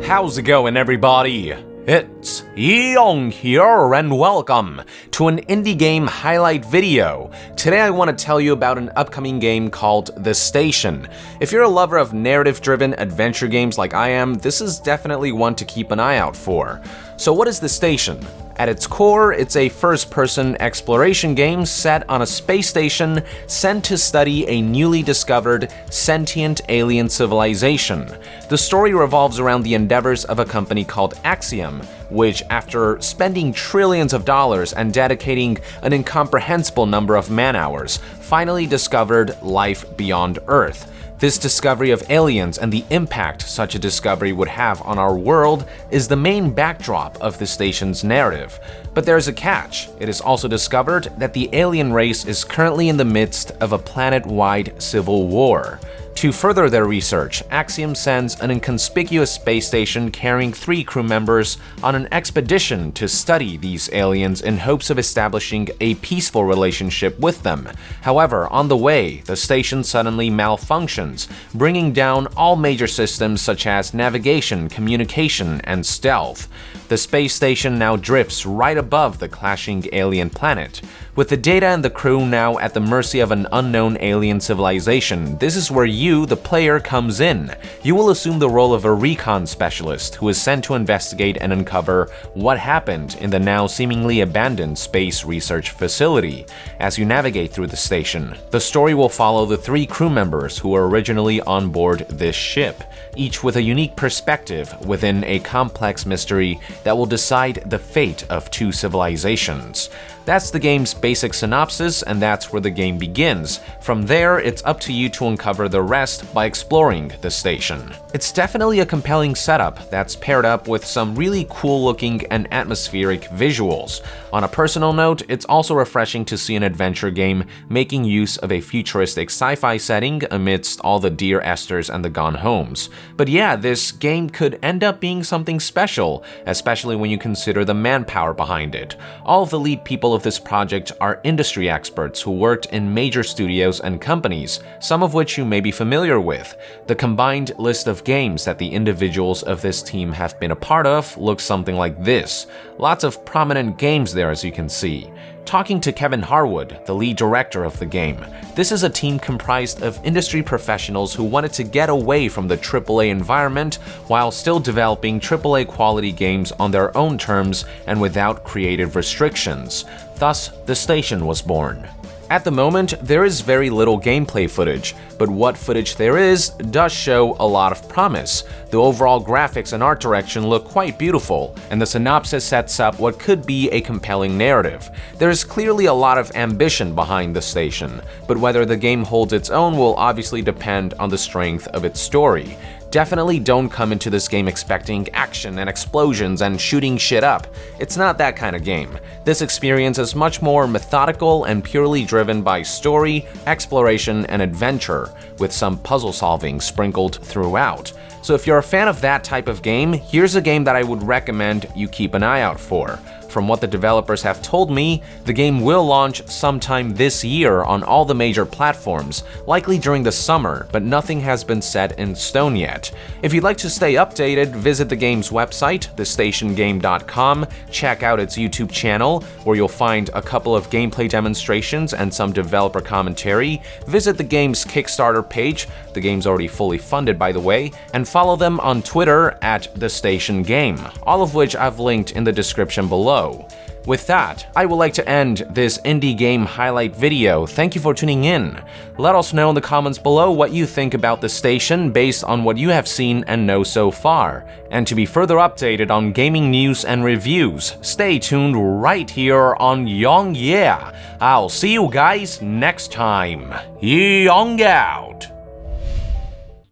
How's it going, everybody? It's Young here, and welcome to an indie game highlight video. Today I want to tell you about an upcoming game called The Station. If you're a lover of narrative-driven adventure games like I am, this is definitely one to keep an eye out for. So what is The Station? At its core, it's a first-person exploration game set on a space station sent to study a newly discovered sentient alien civilization. The story revolves around the endeavors of a company called Axiom, which, after spending trillions of dollars and dedicating an incomprehensible number of man-hours, finally discovered life beyond Earth. This discovery of aliens and the impact such a discovery would have on our world is the main backdrop of the station's narrative. But there's a catch. It is also discovered that the alien race is currently in the midst of a planet-wide civil war. To further their research, Axiom sends an inconspicuous space station carrying 3 crew members on an expedition to study these aliens in hopes of establishing a peaceful relationship with them. However, on the way, the station suddenly malfunctions, bringing down all major systems such as navigation, communication, and stealth. The space station now drifts right above the clashing alien planet. With the data and the crew now at the mercy of an unknown alien civilization, this is where you, the player, comes in. You will assume the role of a recon specialist who is sent to investigate and uncover what happened in the now seemingly abandoned space research facility. As you navigate through the station, the story will follow the 3 crew members who were originally on board this ship, each with a unique perspective within a complex mystery that will decide the fate of 2 civilizations. That's the game's basic synopsis, and that's where the game begins. From there, it's up to you to uncover the rest by exploring the station. It's definitely a compelling setup that's paired up with some really cool-looking and atmospheric visuals. On a personal note, it's also refreshing to see an adventure game making use of a futuristic sci-fi setting amidst all the Dear Esthers and the Gone Homes. But yeah, this game could end up being something special, especially when you consider the manpower behind it. All of the lead people of this project are industry experts who worked in major studios and companies, some of which you may be familiar with. The combined list of games that the individuals of this team have been a part of looks something like this. Lots of prominent games there, as you can see. Talking to Kevin Harwood, the lead director of the game, this is a team comprised of industry professionals who wanted to get away from the AAA environment while still developing AAA quality games on their own terms and without creative restrictions. Thus, The Station was born. At the moment, there is very little gameplay footage, but what footage there is does show a lot of promise. The overall graphics and art direction look quite beautiful, and the synopsis sets up what could be a compelling narrative. There is clearly a lot of ambition behind The Station, but whether the game holds its own will obviously depend on the strength of its story. Definitely don't come into this game expecting action and explosions and shooting shit up. It's not that kind of game. This experience is much more methodical and purely driven by story, exploration, and adventure, with some puzzle solving sprinkled throughout. So if you're a fan of that type of game, here's a game that I would recommend you keep an eye out for. From what the developers have told me, the game will launch sometime this year on all the major platforms, likely during the summer, but nothing has been set in stone yet. If you'd like to stay updated, visit the game's website, thestationgame.com, check out its YouTube channel, where you'll find a couple of gameplay demonstrations and some developer commentary, visit the game's Kickstarter page, the game's already fully funded by the way, and follow them on Twitter at thestationgame, all of which I've linked in the description below. With that, I would like to end this indie game highlight video. Thank you for tuning in. Let us know in the comments below what you think about The Station based on what you have seen and know so far. And to be further updated on gaming news and reviews, stay tuned right here on Young Yeah. I'll see you guys next time. Young out!